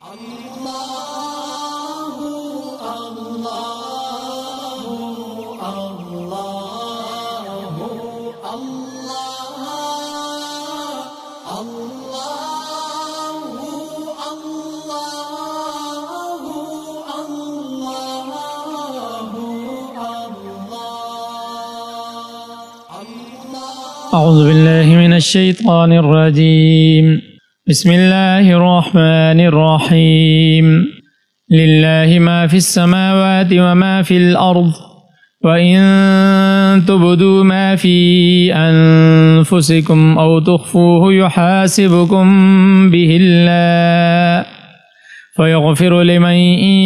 اعوذ باللہ من الشیطان الرجیم بسم اللہ الرحمن الرحیم للہ ما فی السماوات وما فی الارض وَإِن تُبْدُوا مَا فِي أَنفُسِكُمْ أَوْ تُخْفُوهُ يُحَاسِبْكُم بِهِ اللَّهُ فَيَغْفِرُ لِمَن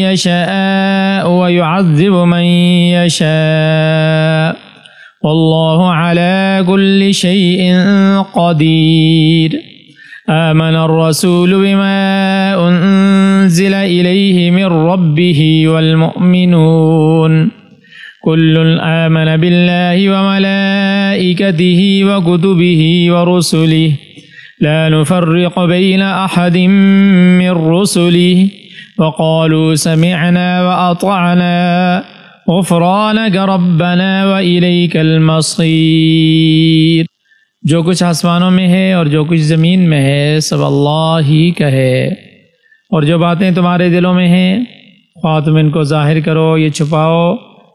يَشَاءُ وَيُعَذِّبُ مَن يَشَاءُ وَاللَّهُ عَلَى كُلِّ شَيْءٍ قَدِيرٌ آمَنَ الرَّسُولُ بِمَا أُنزِلَ إِلَيْهِ مِن رَّبِّهِ وَالْمُؤْمِنُونَ كل آمن بالله وملائكته وكتبه ورسله لا نفرق بين أحد من رسله وقالوا سمعنا وأطعنا غفرانك ربنا وإليك المصير۔ جو کچھ آسمانوں میں ہے اور جو کچھ زمین میں ہے سب اللہ ہی کا ہے، اور جو باتیں تمہارے دلوں میں ہیں خواہ تم ان کو ظاہر کرو یا چھپاؤ،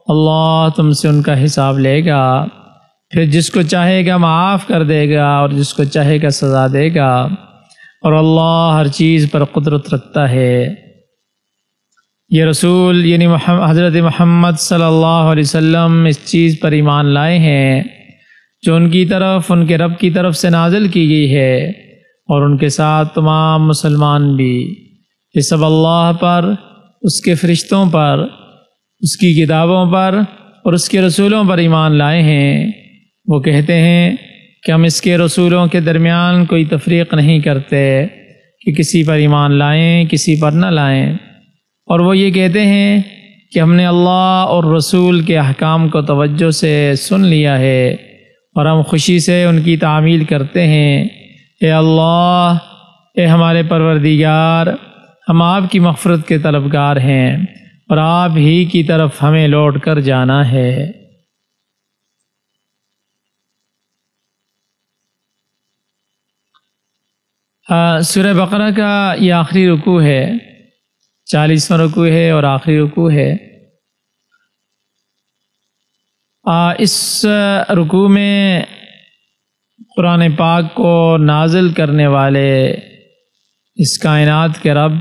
اللہ تم سے ان کا حساب لے گا، پھر جس کو چاہے گا معاف کر دے گا اور جس کو چاہے گا سزا دے گا، اور اللہ ہر چیز پر قدرت رکھتا ہے۔ یہ رسول یعنی حضرت محمد صلی اللہ علیہ وسلم اس چیز پر ایمان لائے ہیں جو ان کی طرف ان کے رب کی طرف سے نازل کی گئی ہے، اور ان کے ساتھ تمام مسلمان بھی۔ یہ سب اللہ پر، اس کے فرشتوں پر، اس کی کتابوں پر اور اس کے رسولوں پر ایمان لائے ہیں۔ وہ کہتے ہیں کہ ہم اس کے رسولوں کے درمیان کوئی تفریق نہیں کرتے کہ کسی پر ایمان لائیں کسی پر نہ لائیں، اور وہ یہ کہتے ہیں کہ ہم نے اللہ اور رسول کے احکام کو توجہ سے سن لیا ہے اور ہم خوشی سے ان کی تعمیل کرتے ہیں۔ اے اللہ، اے ہمارے پروردگار، ہم آپ کی مغفرت کے طلبگار ہیں اور آپ ہی کی طرف ہمیں لوٹ کر جانا ہے۔ سورہ بقرہ کا یہ آخری رکوع ہے، 40واں رکوع ہے اور آخری رکوع ہے۔ اس رکوع میں قرآن پاک کو نازل کرنے والے اس کائنات کے رب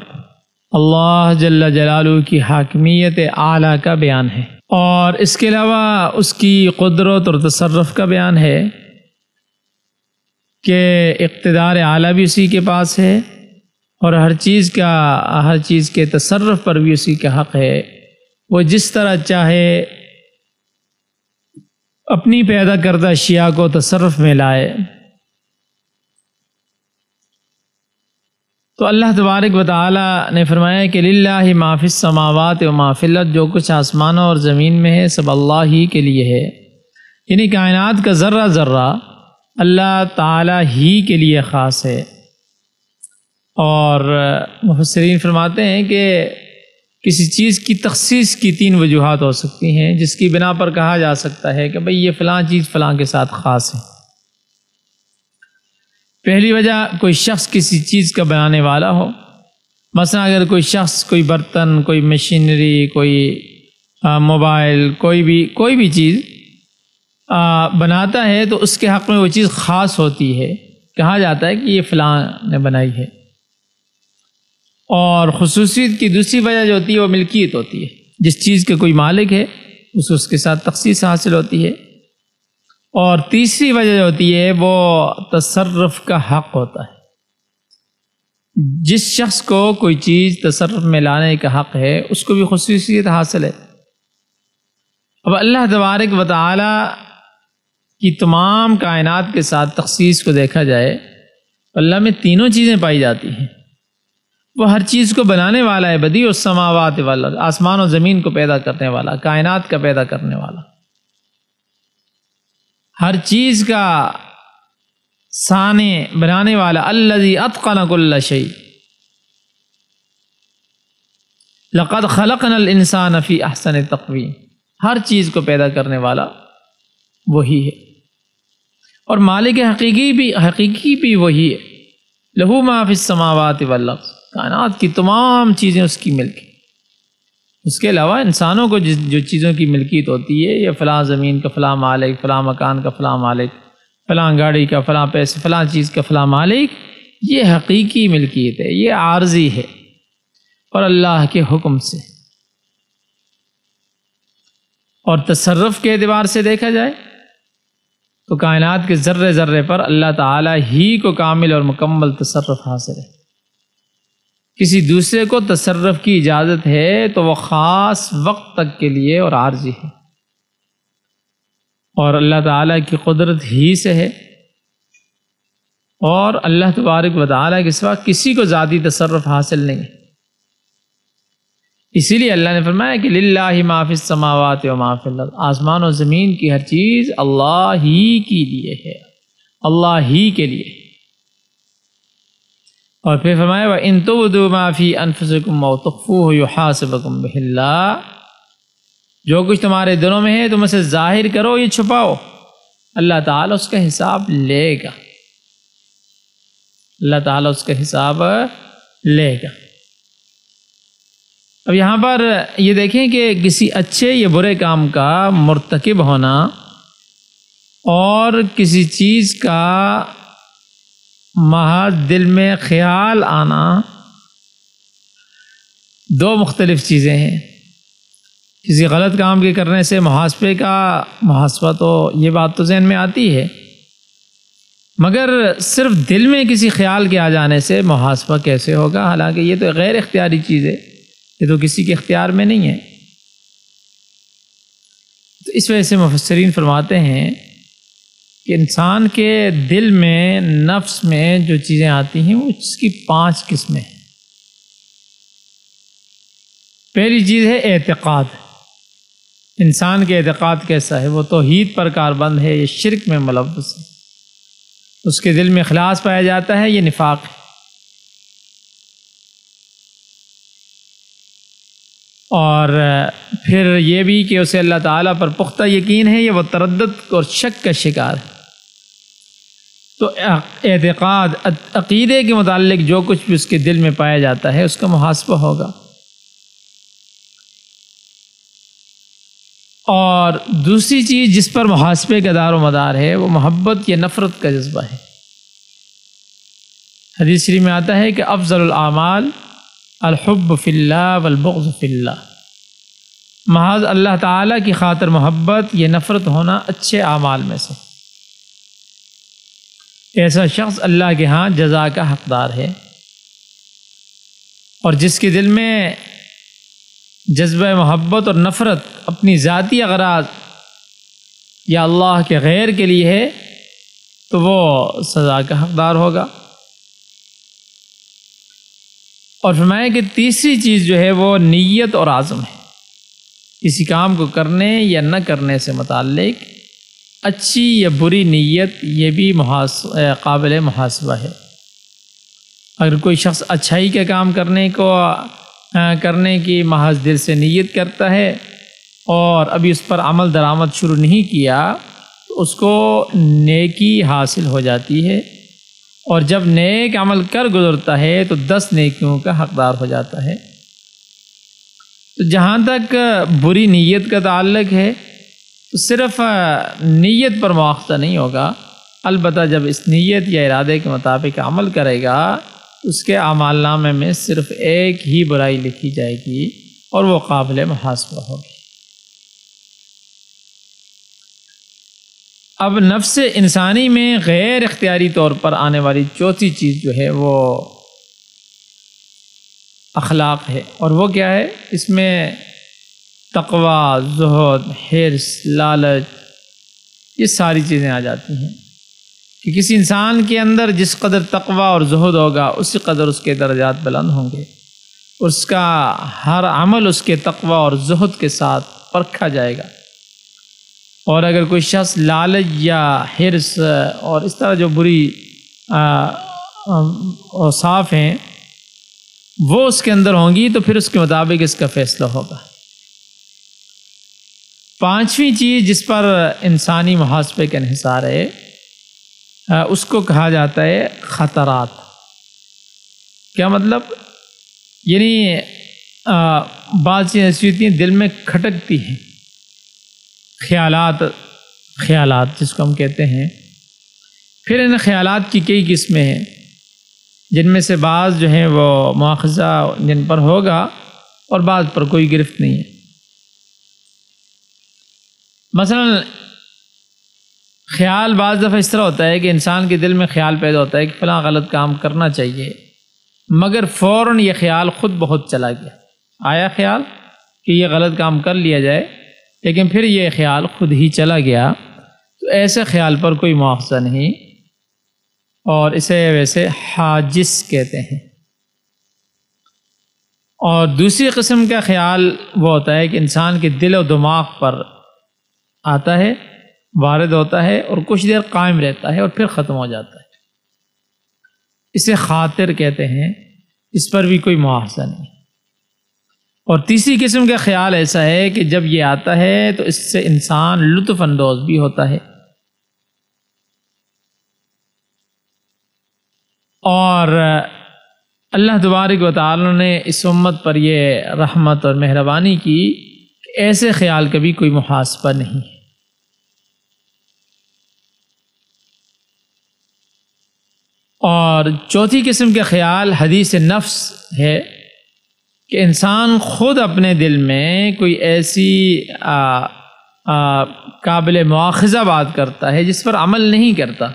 اللہ جل جلالہ کی حاکمیت اعلیٰ کا بیان ہے، اور اس کے علاوہ اس کی قدرت اور تصرف کا بیان ہے کہ اقتدار اعلیٰ بھی اسی کے پاس ہے، اور ہر چیز کے تصرف پر بھی اسی کا حق ہے۔ وہ جس طرح چاہے اپنی پیدا کردہ اشیاء کو تصرف میں لائے۔ تو اللہ تبارک و تعالی نے فرمایا کہ للہ ما فی السماوات و ما فی الارض، جو کچھ آسمانوں اور زمین میں ہے سب اللہ ہی کے لیے ہے، یعنی کائنات کا ذرہ ذرہ اللہ تعالی ہی کے لیے خاص ہے۔ اور مفسرین فرماتے ہیں کہ کسی چیز کی تخصیص کی 3 وجوہات ہو سکتی ہیں جس کی بنا پر کہا جا سکتا ہے کہ بھئی یہ فلاں چیز فلاں کے ساتھ خاص ہے۔ پہلی وجہ، کوئی شخص کسی چیز کا بنانے والا ہو، مثلا اگر کوئی شخص کوئی برتن، کوئی مشینری، کوئی موبائل، کوئی بھی چیز بناتا ہے تو اس کے حق میں وہ چیز خاص ہوتی ہے، کہا جاتا ہے کہ یہ فلاں نے بنائی ہے۔ اور خصوصیت کی دوسری وجہ جو ہوتی ہے وہ ملکیت ہوتی ہے، جس چیز کے کوئی مالک ہے اس کے ساتھ تخصیص حاصل ہوتی ہے۔ اور تیسری وجہ جو ہوتی ہے وہ تصرف کا حق ہوتا ہے، جس شخص کو کوئی چیز تصرف میں لانے کا حق ہے اس کو بھی خصوصیت حاصل ہے۔ اب اللہ تبارک و تعالی کی تمام کائنات کے ساتھ تخصیص کو دیکھا جائے، اللہ میں تینوں چیزیں پائی جاتی ہیں۔ وہ ہر چیز کو بنانے والا ہے، بدیع السماوات والارض، آسمان و زمین کو پیدا کرنے والا، کائنات کا پیدا کرنے والا، ہر چیز کا صانع بنانے والا، الذی اتقن کل شیء، لقد خلقنا الانسان فی احسن تقویم، ہر چیز کو پیدا کرنے والا وہی ہے، اور مالک حقیقی بھی وہی ہے۔ لہو ما فی السماوات والارض، کائنات کی تمام چیزیں اس کی ملک ہیں۔ اس کے علاوہ انسانوں کو جو چیزوں کی ملکیت ہوتی ہے، یہ فلاں زمین کا فلاں مالک، فلاں مکان کا فلاں مالک، فلاں گاڑی کا فلاں پیسے، فلاں چیز کا فلاں مالک، یہ حقیقی ملکیت ہے، یہ عارضی ہے، اور اللہ کے حکم سے۔ اور تصرف کے اعتبار سے دیکھا جائے تو کائنات کے ذرے ذرے پر اللہ تعالیٰ ہی کو کامل اور مکمل تصرف حاصل ہے۔ کسی دوسرے کو تصرف کی اجازت ہے تو وہ خاص وقت تک کے لیے اور عارضی ہے، اور اللہ تعالیٰ کی قدرت ہی سے ہے، اور اللہ تبارک و تعالیٰ کے سوا کسی کو ذاتی تصرف حاصل نہیں ہے۔ اسی لیے اللہ نے فرمایا کہ للہ ما فی السماوات و ما فی الارض، آسمان و زمین کی ہر چیز اللہ ہی کے لیے ہے، اللہ ہی کے لیے۔ اور پھر فرمایا وَإِن تُبْدُوا مَا فِي أَنفُسِكُمْ أَوْ تُخْفُوهُ يُحَاسِبْكُم بِهِ اللَّهُ، جو کچھ تمہارے دلوں میں ہے تم اسے ظاہر کرو، یہ چھپاؤ، اللہ تعالیٰ اس کا حساب لے گا، اللہ تعالیٰ اس کا حساب لے گا۔ اب یہاں پر یہ دیکھیں کہ کسی اچھے یا برے کام کا مرتکب ہونا اور کسی چیز کا محض دل میں خیال آنا دو مختلف چیزیں ہیں۔ کسی غلط کام کے کرنے سے محاسبے کا محاسبہ تو یہ بات تو ذہن میں آتی ہے، مگر صرف دل میں کسی خیال کے آ جانے سے محاسبہ کیسے ہوگا؟ حالانکہ یہ تو غیر اختیاری چیز ہے، یہ تو کسی کے اختیار میں نہیں ہے۔ تو اس وجہ سے مفسرین فرماتے ہیں کہ انسان کے دل میں، نفس میں جو چیزیں آتی ہیں وہ اس کی 5 قسمیں ہیں۔ پہلی چیز ہے اعتقاد۔ انسان کے اعتقاد کیسا ہے؟ وہ توحید پر کاربند ہے، یہ شرک میں ملوث ہے، اس کے دل میں اخلاص پایا جاتا ہے، یہ نفاق ہے۔ اور پھر یہ بھی کہ اسے اللہ تعالیٰ پر پختہ یقین ہے، یہ وہ تردد اور شک کا شکار ہے۔ تو اعتقاد، عقیدے کے متعلق جو کچھ بھی اس کے دل میں پایا جاتا ہے اس کا محاسبہ ہوگا۔ اور دوسری چیز جس پر محاسبے کا دار و مدار ہے وہ محبت یا نفرت کا جذبہ ہے۔ حدیث شریف میں آتا ہے کہ افضل الاعمال الحب فی اللہ والبغض فی اللہ، محض اللہ تعالیٰ کی خاطر محبت یہ نفرت ہونا اچھے اعمال میں سے۔ ایسا شخص اللہ کے ہاں جزا کا حقدار ہے، اور جس کے دل میں جذبہ محبت اور نفرت اپنی ذاتی اغراض یا اللہ کے غیر کے لیے ہے تو وہ سزا کا حقدار ہوگا۔ اور فرمایا کہ تیسری چیز جو ہے وہ نیت اور عزم ہے۔ کسی کام کو کرنے یا نہ کرنے سے متعلق اچھی یا بری نیت یہ بھی قابل محاسبہ ہے۔ اگر کوئی شخص اچھائی کا کام کرنے کی محض دل سے نیت کرتا ہے اور ابھی اس پر عمل درآمد شروع نہیں کیا تو اس کو نیکی حاصل ہو جاتی ہے، اور جب نیک عمل کر گزرتا ہے تو 10 نیکیوں کا حقدار ہو جاتا ہے۔ تو جہاں تک بری نیت کا تعلق ہے تو صرف نیت پر مواخذہ نہیں ہوگا، البتہ جب اس نیت یا ارادے کے مطابق عمل کرے گا اس کے اعمال نامے میں صرف ایک ہی برائی لکھی جائے گی اور وہ قابل محاسبہ ہوگی۔ اب نفس انسانی میں غیر اختیاری طور پر آنے والی چوتھی چیز جو ہے وہ اخلاق ہے، اور وہ کیا ہے؟ اس میں تقوی، زہد، حرص، لالچ، یہ ساری چیزیں آ جاتی ہیں کہ کسی انسان کے اندر جس قدر تقوی اور زہد ہوگا اسی قدر اس کے درجات بلند ہوں گے، اس کا ہر عمل اس کے تقوی اور زہد کے ساتھ پرکھا جائے گا۔ اور اگر کوئی شخص لالچ یا حرص اور اس طرح جو بری اوصاف ہیں وہ اس کے اندر ہوں گی تو پھر اس کے مطابق اس کا فیصلہ ہوگا۔ پانچویں چیز جس پر انسانی محاسبے کا انحصار ہے اس کو کہا جاتا ہے خطرات۔ کیا مطلب؟ یعنی بعض چیزیں ایسی ہوتی ہیں دل میں کھٹکتی ہیں، خیالات جس کو ہم کہتے ہیں۔ پھر ان خیالات کی کئی قسمیں ہیں، جن میں سے بعض جو ہیں وہ مواخذہ جن پر ہوگا اور بعض پر کوئی گرفت نہیں ہے۔ مثلا خیال بعض دفعہ اس طرح ہوتا ہے کہ انسان کے دل میں خیال پیدا ہوتا ہے کہ فلاں غلط کام کرنا چاہیے، مگر فوراً یہ خیال خود بہت چلا گیا، آیا خیال کہ یہ غلط کام کر لیا جائے، لیکن پھر یہ خیال خود ہی چلا گیا، تو ایسے خیال پر کوئی مواخذہ نہیں، اور اسے ویسے حاجس کہتے ہیں۔ اور دوسری قسم کا خیال وہ ہوتا ہے کہ انسان کے دل و دماغ پر آتا ہے، وارد ہوتا ہے اور کچھ دیر قائم رہتا ہے اور پھر ختم ہو جاتا ہے، اسے خاطر کہتے ہیں، اس پر بھی کوئی مواخذہ نہیں۔ اور تیسری قسم کا خیال ایسا ہے کہ جب یہ آتا ہے تو اس سے انسان لطف اندوز بھی ہوتا ہے، اور اللہ تبارک و تعالی نے اس امت پر یہ رحمت اور مہربانی کی کہ ایسے خیال کا بھی کوئی محاسبہ نہیں ہے۔ اور چوتھی قسم کا خیال حدیث نفس ہے کہ انسان خود اپنے دل میں کوئی ایسی قابل مواخذہ بات کرتا ہے جس پر عمل نہیں کرتا۔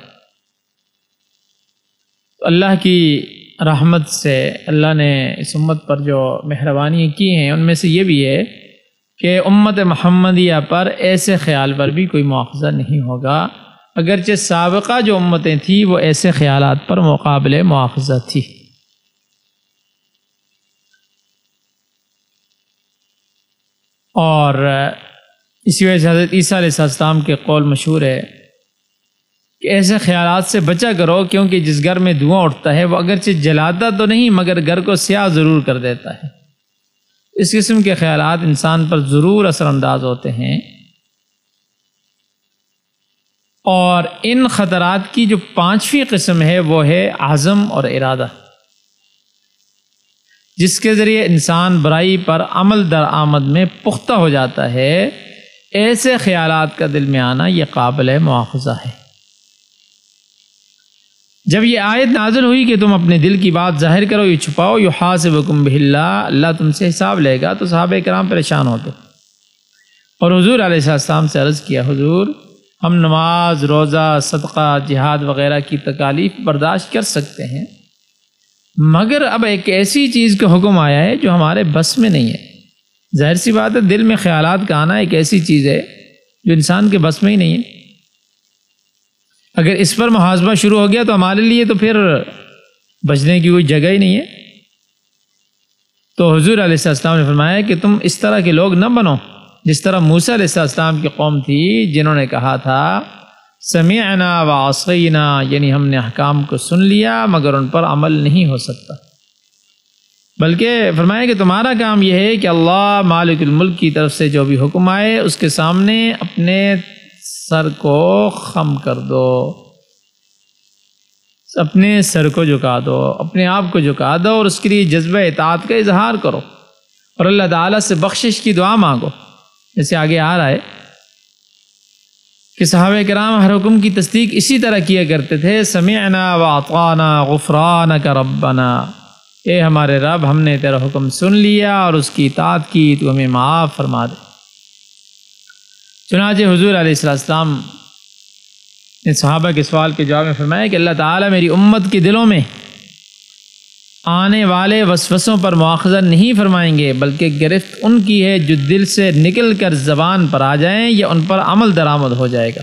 اللہ کی رحمت سے اللہ نے اس امت پر جو مہربانی کی ہیں ان میں سے یہ بھی ہے کہ امت محمدیہ پر ایسے خیال پر بھی کوئی مواخذہ نہیں ہوگا، اگرچہ سابقہ جو امتیں تھیں وہ ایسے خیالات پر مقابل مواخذہ تھی۔ اور اسی وجہ سے حضرت عیسیٰ علیہ السلام کے قول مشہور ہے کہ ایسے خیالات سے بچا کرو، کیونکہ جس گھر میں دھواں اٹھتا ہے وہ اگرچہ جلاتا تو نہیں مگر گھر کو سیاہ ضرور کر دیتا ہے۔ اس قسم کے خیالات انسان پر ضرور اثر انداز ہوتے ہیں، اور ان خطرات کی جو پانچویں قسم ہے وہ ہے عزم اور ارادہ، جس کے ذریعے انسان برائی پر عمل درآمد میں پختہ ہو جاتا ہے۔ ایسے خیالات کا دل میں آنا یہ قابل مواخذہ ہے۔ جب یہ آیت نازل ہوئی کہ تم اپنے دل کی بات ظاہر کرو یا چھپاؤ، یحاسبکم بہ اللہ تم سے حساب لے گا، تو صحابہ کرام پریشان ہو گئے اور حضور علیہ السلام سے عرض کیا، حضور ہم نماز، روزہ، صدقہ، جہاد وغیرہ کی تکالیف برداشت کر سکتے ہیں، مگر اب ایک ایسی چیز کا حکم آیا ہے جو ہمارے بس میں نہیں ہے۔ ظاہر سی بات ہے، دل میں خیالات کا آنا ایک ایسی چیز ہے جو انسان کے بس میں ہی نہیں ہے۔ اگر اس پر محاسبہ شروع ہو گیا تو ہمارے لیے تو پھر بچنے کی کوئی جگہ ہی نہیں ہے۔ تو حضور علیہ السلام نے فرمایا کہ تم اس طرح کے لوگ نہ بنو جس طرح موسیٰ علیہ السلام کی قوم تھی، جنہوں نے کہا تھا سمعنا وعصینا، یعنی ہم نے احکام کو سن لیا مگر ان پر عمل نہیں ہو سکتا۔ بلکہ فرمایا کہ تمہارا کام یہ ہے کہ اللہ مالک الملک کی طرف سے جو بھی حکم آئے اس کے سامنے اپنے سر کو خم کر دو، اپنے سر کو جھکا دو، اپنے آپ کو جھکا دو، اور اس کے لیے جذبہ اطاعت کا اظہار کرو اور اللہ تعالیٰ سے بخشش کی دعا مانگو۔ جیسے آگے آ رہا ہے کہ صحابہ کرام ہر حکم کی تصدیق اسی طرح کیا کرتے تھے، سمعنا واطعنا غفرانک ربنا، اے ہمارے رب ہم نے تیرا حکم سن لیا اور اس کی اطاعت کی، تو ہمیں معاف فرما دے۔ چنانچہ حضور علیہ السلام نے صحابہ کے سوال کے جواب میں فرمایا کہ اللہ تعالیٰ میری امت کے دلوں میں آنے والے وسوسوں پر مواخذہ نہیں فرمائیں گے، بلکہ گرفت ان کی ہے جو دل سے نکل کر زبان پر آ جائیں یا ان پر عمل درآمد ہو جائے گا۔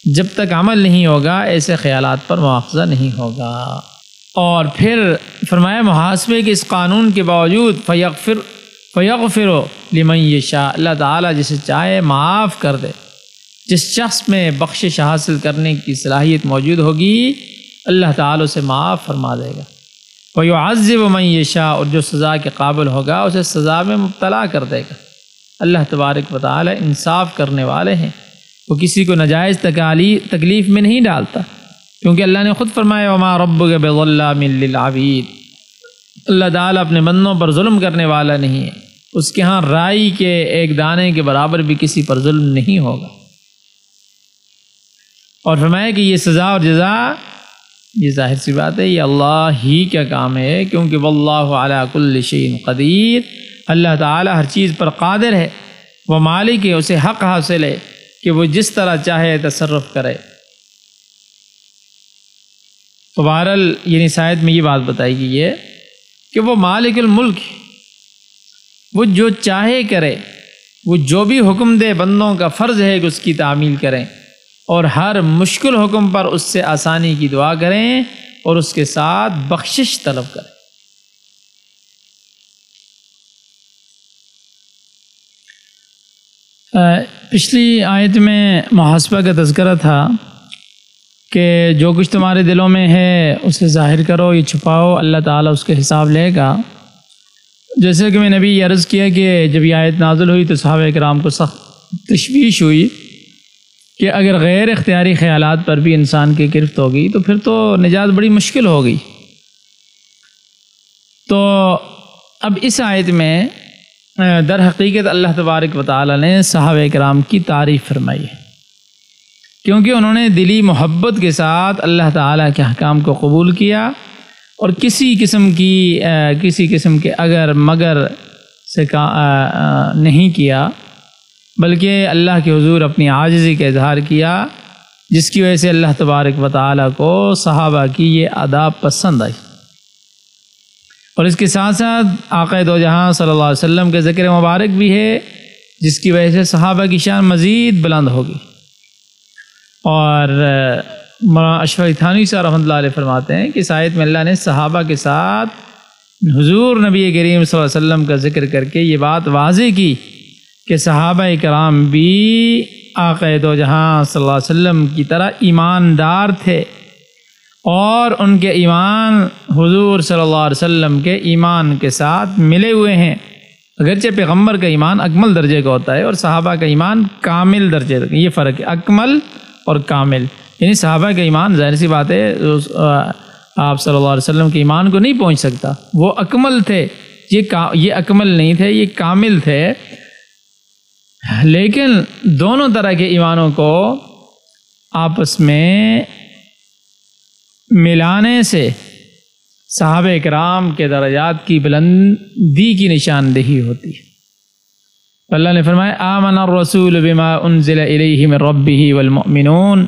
جب تک عمل نہیں ہوگا ایسے خیالات پر مواخذہ نہیں ہوگا۔ اور پھر فرمایا محاسبے کے اس قانون کے باوجود فیغفر لمن یشاء، اللہ تعالیٰ جسے چاہے معاف کر دے۔ جس شخص میں بخشش حاصل کرنے کی صلاحیت موجود ہوگی اللہ تعالیٰ اسے معاف فرما دے گا، وَيُعَذِّبُ مَن يَشَاءُ، اور جو سزا کے قابل ہوگا اسے سزا میں مبتلا کر دے گا۔ اللہ تبارک و تعالی انصاف کرنے والے ہیں، وہ کسی کو ناجائز تکلیف میں نہیں ڈالتا، کیونکہ اللہ نے خود فرمایا وَمَا رَبُّكَ بِظَلَّامٍ لِّلْعَبِيدِ، اللہ تعالیٰ اپنے بندوں پر ظلم کرنے والا نہیں ہے، اس کے ہاں رائی کے ایک دانے کے برابر بھی کسی پر ظلم نہیں ہوگا۔ اور فرمایا کہ یہ سزا اور جزا، یہ ظاہر سی بات ہے یہ اللہ ہی کا کام ہے، کیونکہ واللہ علی کل شیء قدیر، اللہ تعالی ہر چیز پر قادر ہے، وہ مالک ہے، اسے حق حاصل ہے کہ وہ جس طرح چاہے تصرف کرے۔ تو بہرحال یہ آیت میں یہ بات بتائی گئی ہے کہ وہ مالک الملک ہے، وہ جو چاہے کرے، وہ جو بھی حکم دے بندوں کا فرض ہے کہ اس کی تعمیل کریں، اور ہر مشکل حکم پر اس سے آسانی کی دعا کریں اور اس کے ساتھ بخشش طلب کریں۔ پچھلی آیت میں محاسبہ کا تذکرہ تھا کہ جو کچھ تمہارے دلوں میں ہے اسے ظاہر کرو، یہ چھپاؤ، اللہ تعالیٰ اس کے حساب لے گا۔ جیسے کہ میں نے ابھی یہ عرض کیا کہ جب یہ آیت نازل ہوئی تو صحابہ کرام کو سخت تشویش ہوئی کہ اگر غیر اختیاری خیالات پر بھی انسان کی گرفت ہوگی تو پھر تو نجات بڑی مشکل ہوگی۔ تو اب اس آیت میں در حقیقت اللہ تبارک و تعالی نے صحابہ کرام کی تعریف فرمائی ہے، کیونکہ انہوں نے دلی محبت کے ساتھ اللہ تعالیٰ کے احکام کو قبول کیا اور کسی قسم کے اگر مگر سے نہیں کیا، بلکہ اللہ کے حضور اپنی عاجزی کا اظہار کیا، جس کی وجہ سے اللہ تبارک و تعالیٰ کو صحابہ کی یہ آداب پسند آئی۔ اور اس کے ساتھ ساتھ آقا دو جہاں صلی اللہ علیہ وسلم کے ذکر مبارک بھی ہے، جس کی وجہ سے صحابہ کی شان مزید بلند ہوگی۔ اور مولانا اشرف علی تھانوی صاحب رحمۃ اللہ علیہ فرماتے ہیں کہ اس آیت میں اللہ نے صحابہ کے ساتھ حضور نبی کریم صلی اللہ علیہ وسلم کا ذکر کر کے یہ بات واضح کی کہ صحابہ کرام بھی آقا دو جہاں صلی اللہ علیہ وسلم کی طرح ایماندار تھے، اور ان کے ایمان حضور صلی اللہ علیہ وسلم کے ایمان کے ساتھ ملے ہوئے ہیں۔ اگرچہ پیغمبر کا ایمان اکمل درجے کا ہوتا ہے اور صحابہ کا ایمان کامل درجے کا، یہ فرق ہے، اکمل اور کامل، یعنی صحابہ کا ایمان ظاہر سی بات ہے آپ صلی اللہ علیہ وسلم کے ایمان کو نہیں پہنچ سکتا، وہ اکمل تھے، یہ اکمل نہیں تھے، یہ کامل تھے، لیکن دونوں طرح کے ایمانوں کو آپس میں ملانے سے صحابہ کرام کے درجات کی بلندی کی نشاندہی ہوتی ہے۔ اللہ نے فرمایا آمن الرسول بما انزل الیہ من ربہ والمؤمنون،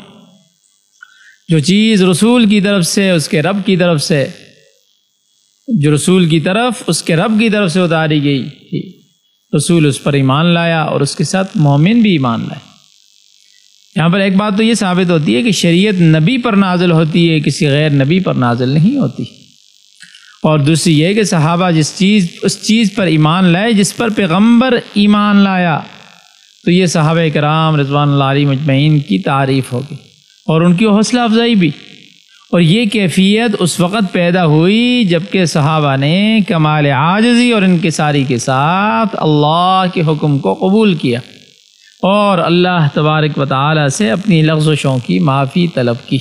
جو چیز رسول کی طرف سے اس کے رب کی طرف سے، جو رسول کی طرف اس کے رب کی طرف سے اتاری گئی تھی، رسول اس پر ایمان لایا اور اس کے ساتھ مومن بھی ایمان لائے۔ یہاں پر ایک بات تو یہ ثابت ہوتی ہے کہ شریعت نبی پر نازل ہوتی ہے، کسی غیر نبی پر نازل نہیں ہوتی، اور دوسری یہ کہ صحابہ اس چیز پر ایمان لائے جس پر پیغمبر ایمان لایا، تو یہ صحابہ کرام رضوان اللہ علیہم اجمعین کی تعریف ہوگی اور ان کی حوصلہ افزائی بھی۔ اور یہ کیفیت اس وقت پیدا ہوئی جبکہ صحابہ نے کمال عاجزی اور انکساری کے ساتھ اللہ کے حکم کو قبول کیا اور اللہ تبارک و تعالی سے اپنی لغزشوں کی معافی طلب کی۔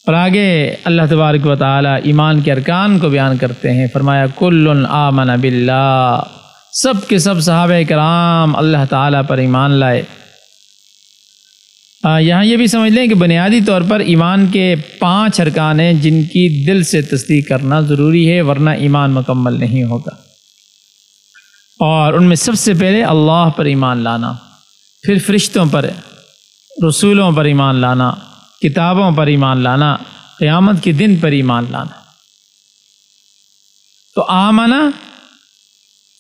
اور آگے اللہ تبارک و تعالی ایمان کے ارکان کو بیان کرتے ہیں، فرمایا کل آمن باللہ، سب کے سب صحابہ کرام اللہ تعالی پر ایمان لائے۔ یہاں یہ بھی سمجھ لیں کہ بنیادی طور پر ایمان کے 5 ارکان ہیں جن کی دل سے تصدیق کرنا ضروری ہے، ورنہ ایمان مکمل نہیں ہوگا۔ اور ان میں سب سے پہلے اللہ پر ایمان لانا، پھر فرشتوں پر، رسولوں پر ایمان لانا، کتابوں پر ایمان لانا، قیامت کے دن پر ایمان لانا۔ تو آمنا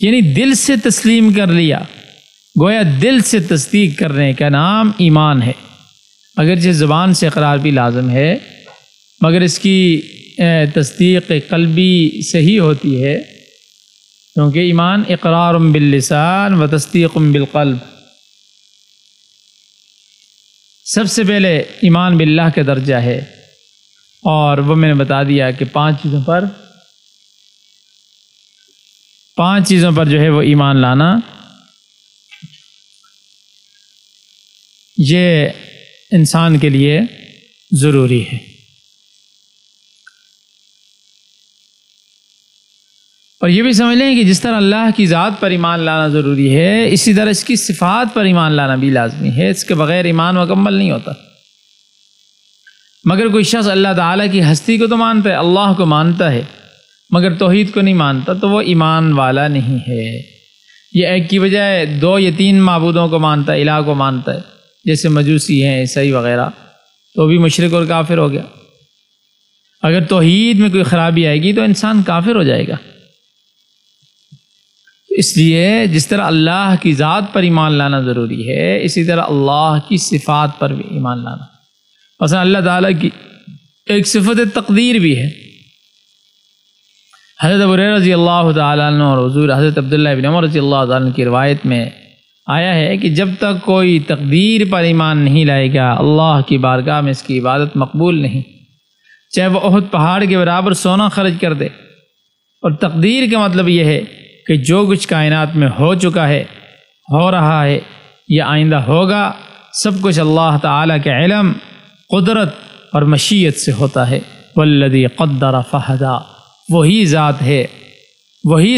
یعنی دل سے تسلیم کر لیا، گویا دل سے تصدیق کرنے کا نام ایمان ہے۔ اگرچہ زبان سے اقرار بھی لازم ہے، مگر اس کی تصدیق قلبی صحیح ہوتی ہے، کیونکہ ایمان اقرار باللسان و تصدیق بالقلب۔ سب سے پہلے ایمان باللہ کا درجہ ہے، اور وہ میں نے بتا دیا کہ پانچ چیزوں پر جو ہے وہ ایمان لانا یہ انسان کے لیے ضروری ہے۔ اور یہ بھی سمجھ لیں کہ جس طرح اللہ کی ذات پر ایمان لانا ضروری ہے، اسی طرح اس کی صفات پر ایمان لانا بھی لازمی ہے۔ اس کے بغیر ایمان مکمل نہیں ہوتا۔ مگر کوئی شخص اللہ تعالیٰ کی ہستی کو تو مانتا ہے، اللہ کو مانتا ہے، مگر توحید کو نہیں مانتا، تو وہ ایمان والا نہیں ہے۔ یہ ایک کی بجائے 2 یا 3 معبودوں کو مانتا ہے، الہ کو مانتا ہے، جیسے مجوسی ہیں، عیسائی وغیرہ، تو بھی مشرک اور کافر ہو گیا۔ اگر توحید میں کوئی خرابی آئے گی تو انسان کافر ہو جائے گا۔ اس لیے جس طرح اللہ کی ذات پر ایمان لانا ضروری ہے، اسی طرح اللہ کی صفات پر بھی ایمان لانا۔ مثلا اللہ تعالیٰ کی ایک صفت تقدیر بھی ہے۔ حضرت ابو ہریرہ رضی اللہ تعالیٰ عنہ اور حضور حضرت عبداللہ بن عمر رضی اللہ تعالیٰ عنہ کی روایت میں آیا ہے کہ جب تک کوئی تقدیر پر ایمان نہیں لائے گا، اللہ کی بارگاہ میں اس کی عبادت مقبول نہیں، چاہے وہ احد پہاڑ کے برابر سونا خرچ کر دے۔ اور تقدیر کا مطلب یہ ہے کہ جو کچھ کائنات میں ہو چکا ہے، ہو رہا ہے یا آئندہ ہوگا، سب کچھ اللہ تعالیٰ کے علم، قدرت اور مشیت سے ہوتا ہے۔ والذی قدر فہدی، وہی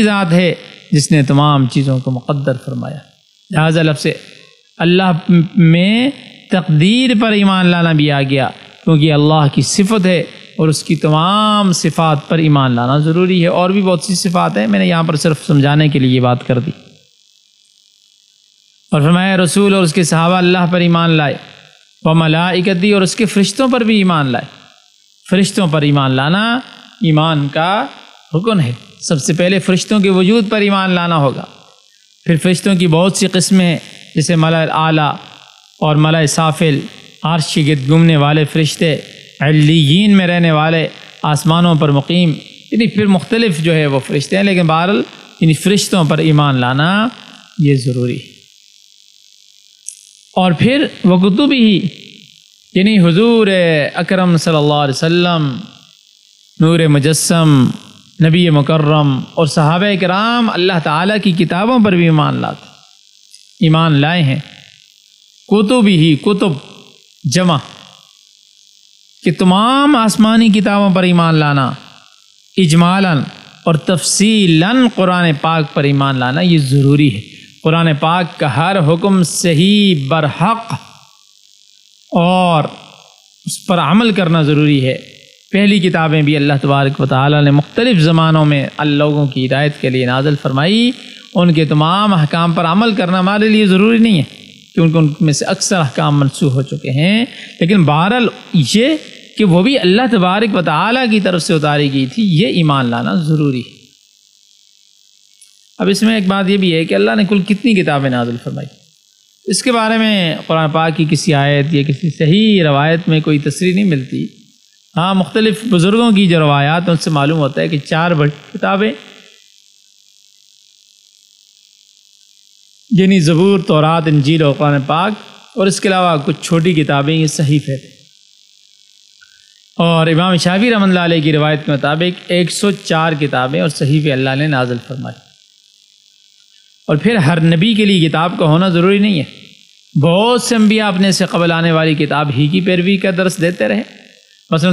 ذات ہے جس نے تمام چیزوں کو مقدر فرمایا۔ لہذا لفظ اللہ میں تقدیر پر ایمان لانا بھی آ گیا، کیونکہ اللہ کی صفت ہے اور اس کی تمام صفات پر ایمان لانا ضروری ہے۔ اور بھی بہت سی صفات ہیں، میں نے یہاں پر صرف سمجھانے کے لیے یہ بات کر دی۔ اور فرمایا رسول اور اس کے صحابہ اللہ پر ایمان لائے، وملائکتی، اور اس کے فرشتوں پر بھی ایمان لائے۔ فرشتوں پر ایمان لانا ایمان کا رکن ہے۔ سب سے پہلے فرشتوں کے وجود پر ایمان لانا ہوگا۔ پھر فرشتوں کی بہت سی قسمیں، جیسے ملائ اعلیٰ اور ملائ سافل، عرش کے گرد گھومنے والے فرشتے، علیین میں رہنے والے، آسمانوں پر مقیم، یعنی پھر مختلف جو ہے وہ فرشتے ہیں، لیکن بہرحال یعنی فرشتوں پر ایمان لانا یہ ضروری ہے۔ اور پھر وہ کتب ہی، یعنی حضور اکرم صلی اللہ علیہ وسلم، نور مجسم، نبی مکرم اور صحابہ کرام اللہ تعالیٰ کی کتابوں پر بھی ایمان لائے ہیں۔ کتب ہی، کتب جمع کہ تمام آسمانی کتابوں پر ایمان لانا، اجمالاً اور تفصیلاً قرآن پاک پر ایمان لانا یہ ضروری ہے۔ قرآن پاک کا ہر حکم صحیح، برحق اور اس پر عمل کرنا ضروری ہے۔ پہلی کتابیں بھی اللہ تبارک و تعالیٰ نے مختلف زمانوں میں لوگوں کی ہدایت کے لیے نازل فرمائی، ان کے تمام احکام پر عمل کرنا ہمارے لیے ضروری نہیں ہے، کیونکہ ان میں سے اکثر احکام منسوخ ہو چکے ہیں، لیکن بہرحال یہ کہ وہ بھی اللہ تبارک و تعالیٰ کی طرف سے اتاری گئی تھی، یہ ایمان لانا ضروری ہے۔ اب اس میں ایک بات یہ بھی ہے کہ اللہ نے کل کتنی کتابیں نازل فرمائی، اس کے بارے میں قرآن پاک کی کسی آیت یا کسی صحیح روایت میں کوئی تصریح نہیں ملتی۔ ہاں، مختلف بزرگوں کی جو روایات ہیں ان سے معلوم ہوتا ہے کہ 4 بڑی کتابیں، یعنی زبور، تورات، انجیل اور قرآن پاک، اور اس کے علاوہ کچھ چھوٹی کتابیں، یہ صحیفے تھے۔ اور امام شافعی رحمۃ اللہ علیہ کی روایت کے مطابق 104 کتابیں اور صحیفے اللہ نے نازل فرمائی۔ اور پھر ہر نبی کے لیے کتاب کا ہونا ضروری نہیں ہے۔ بہت سے انبیاء اپنے سے قبل آنے والی کتاب ہی کی پیروی کا درس دیتے رہے۔ مثلا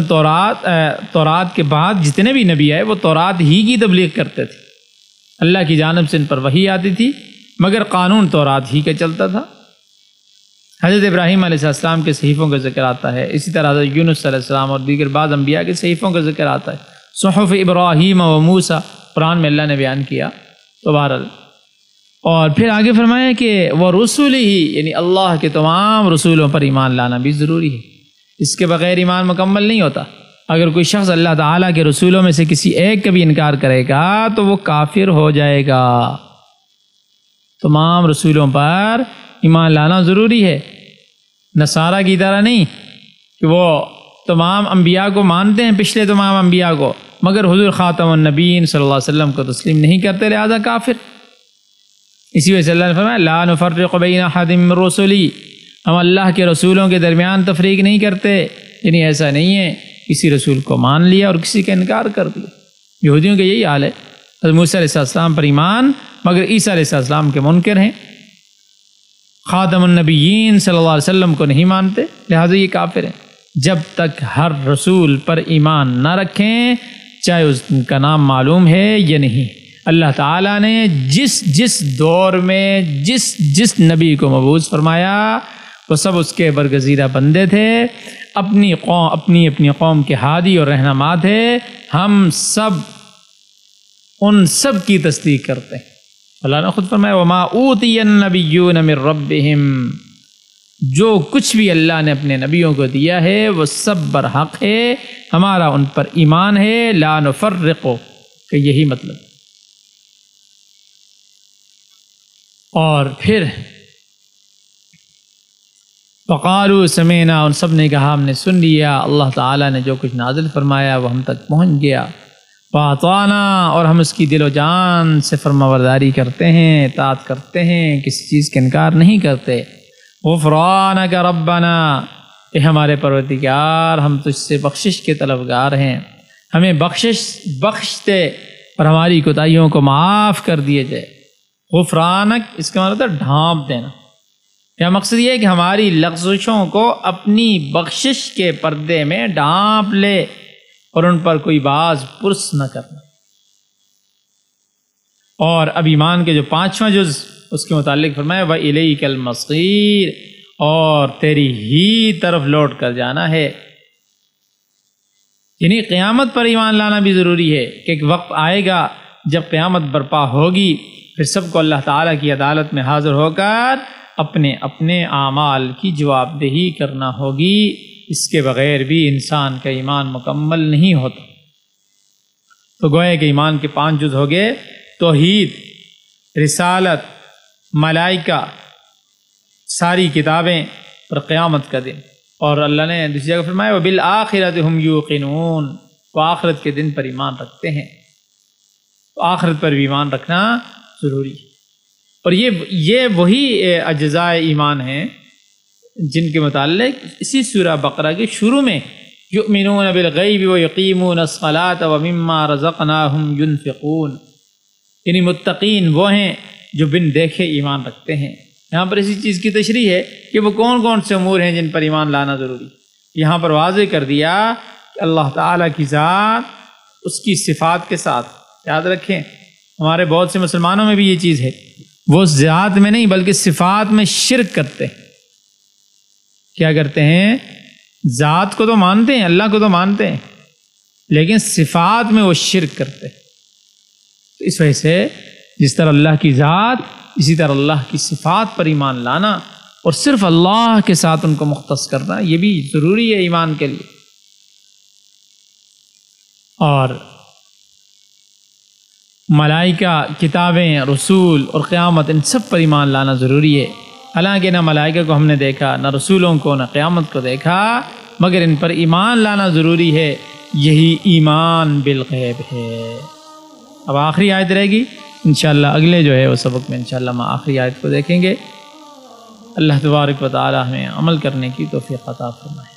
تورات کے بعد جتنے بھی نبی آئے وہ تورات ہی کی تبلیغ کرتے تھے، اللہ کی جانب سے ان پر وحی آتی تھی، مگر قانون تورات ہی کا چلتا تھا۔ حضرت ابراہیم علیہ السلام کے صحیفوں کا ذکر آتا ہے، اسی طرح حضرت یونس علیہ السلام اور دیگر بعض انبیاء کے صحیفوں کا ذکر آتا ہے۔ صحف ابراہیم و موسیٰ قرآن میں اللہ نے بیان کیا۔ تو بہرحال اور پھر آگے فرمایا کہ وہ رسول ہی، یعنی اللہ کے تمام رسولوں پر ایمان لانا بھی ضروری ہے، اس کے بغیر ایمان مکمل نہیں ہوتا۔ اگر کوئی شخص اللہ تعالیٰ کے رسولوں میں سے کسی ایک کا بھی انکار کرے گا تو وہ کافر ہو جائے گا۔ تمام رسولوں پر ایمان لانا ضروری ہے، نصارہ کی طرح نہیں کہ وہ تمام انبیاء کو مانتے ہیں، پچھلے تمام انبیاء کو، مگر حضور خاتم النبیین صلی اللہ علیہ وسلم کو تسلیم نہیں کرتے، لہذا کافر۔ اسی وجہ سے اللہ نے فرمایا لا نفرق بین احد من رسلی، ہم اللہ کے رسولوں کے درمیان تفریق نہیں کرتے، یعنی ایسا نہیں ہے کسی رسول کو مان لیا اور کسی کا انکار کر دیا۔ یہودیوں کا یہی حال ہے، حضرت موسیٰ علیہ السلام پر ایمان مگر عیسیٰ علیہ السلام کے منکر ہیں، خاتم النبیین صلی اللہ علیہ وسلم کو نہیں مانتے، لہٰذا یہ کافر ہیں۔ جب تک ہر رسول پر ایمان نہ رکھیں چاہے اس کا نام معلوم ہے یا نہیں، اللہ تعالیٰ نے جس دور میں جس نبی کو مبعوث فرمایا وہ سب اس کے برگزیدہ بندے تھے، اپنی قوم کے ہادی اور رہنما تھے۔ ہم سب ان سب کی تصدیق کرتے ہیں۔ اللہ نے خود فرمایا وما اوتی النبیون من ربہم، جو کچھ بھی اللہ نے اپنے نبیوں کو دیا ہے وہ سب برحق ہے، ہمارا ان پر ایمان ہے، لا نفرق، کہ یہی مطلب۔ اور پھر فقالوا سمعنا، ان سب نے کہا ہم نے سن لیا، اللہ تعالیٰ نے جو کچھ نازل فرمایا وہ ہم تک پہنچ گیا، فاطعنا، اور ہم اس کی دل و جان سے فرمانبرداری کرتے ہیں، اطاعت کرتے ہیں، کسی چیز کا انکار نہیں کرتے۔ غفرانک ربنا، اے ہمارے پروردگار ہم تجھ سے بخشش کے طلبگار ہیں، ہمیں بخش دے اور ہماری کوتاہیوں کو معاف کر دیے جائے۔ غفرانک اس کا مطلب ہے ڈھانپ دینا، یا مقصد یہ ہے کہ ہماری لغزشوں کو اپنی بخشش کے پردے میں ڈھانپ لے اور ان پر کوئی باز پرس نہ کرنا۔ اور اب ایمان کے جو 5واں جز اس کے متعلق فرمایا وَإِلَيْكَ الْمَصِيرُ، اور تیری ہی طرف لوٹ کر جانا ہے۔ یعنی قیامت پر ایمان لانا بھی ضروری ہے کہ ایک وقت آئے گا جب قیامت برپا ہوگی، پھر سب کو اللہ تعالیٰ کی عدالت میں حاضر ہو کر اپنے اعمال کی جواب دہی کرنا ہوگی۔ اس کے بغیر بھی انسان کا ایمان مکمل نہیں ہوتا۔ تو گویا کہ ایمان کے 5 جز ہو گئے، توحید، رسالت، ملائکہ، ساری کتابیں اور قیامت کا دن۔ اور اللہ نے دوسری جگہ فرمایا وَبِالْآخِرَةِ هُمْ يُوقِنُونَ، وہ آخرت کے دن پر ایمان رکھتے ہیں۔ تو آخرت پر بھی ایمان رکھنا ضروری ہے۔ اور یہ وہی اجزاء ایمان ہیں جن کے متعلق اسی سورہ بقرہ کے شروع میں یؤمنون بالغیب ویقیمون الصلاۃ ومما رزقناہم ینفقون، یعنی متقین وہ ہیں جو بن دیکھے ایمان رکھتے ہیں۔ یہاں پر اسی چیز کی تشریح ہے کہ وہ کون کون سے امور ہیں جن پر ایمان لانا ضروری۔ یہاں پر واضح کر دیا کہ اللہ تعالیٰ کی ذات، اس کی صفات کے ساتھ، یاد رکھیں ہمارے بہت سے مسلمانوں میں بھی یہ چیز ہے، وہ ذات میں نہیں بلکہ صفات میں شرک کرتے ہیں۔ کیا کرتے ہیں؟ ذات کو تو مانتے ہیں، اللہ کو تو مانتے ہیں، لیکن صفات میں وہ شرک کرتے ہیں۔ تو اس وجہ سے جس طرح اللہ کی ذات، اسی طرح اللہ کی صفات پر ایمان لانا اور صرف اللہ کے ساتھ ان کو مختص کرنا، یہ بھی ضروری ہے ایمان کے لیے۔ اور ملائکہ، کتابیں، رسول اور قیامت، ان سب پر ایمان لانا ضروری ہے۔ حالانکہ نہ ملائکہ کو ہم نے دیکھا، نہ رسولوں کو، نہ قیامت کو دیکھا، مگر ان پر ایمان لانا ضروری ہے۔ یہی ایمان بالغیب ہے۔ اب آخری آیت رہے گی، انشاءاللہ اگلے جو ہے وہ سبق میں انشاءاللہ ہم آخری آیت کو دیکھیں گے۔ اللہ تبارک و تعالی ہمیں عمل کرنے کی توفیق عطا فرمائے۔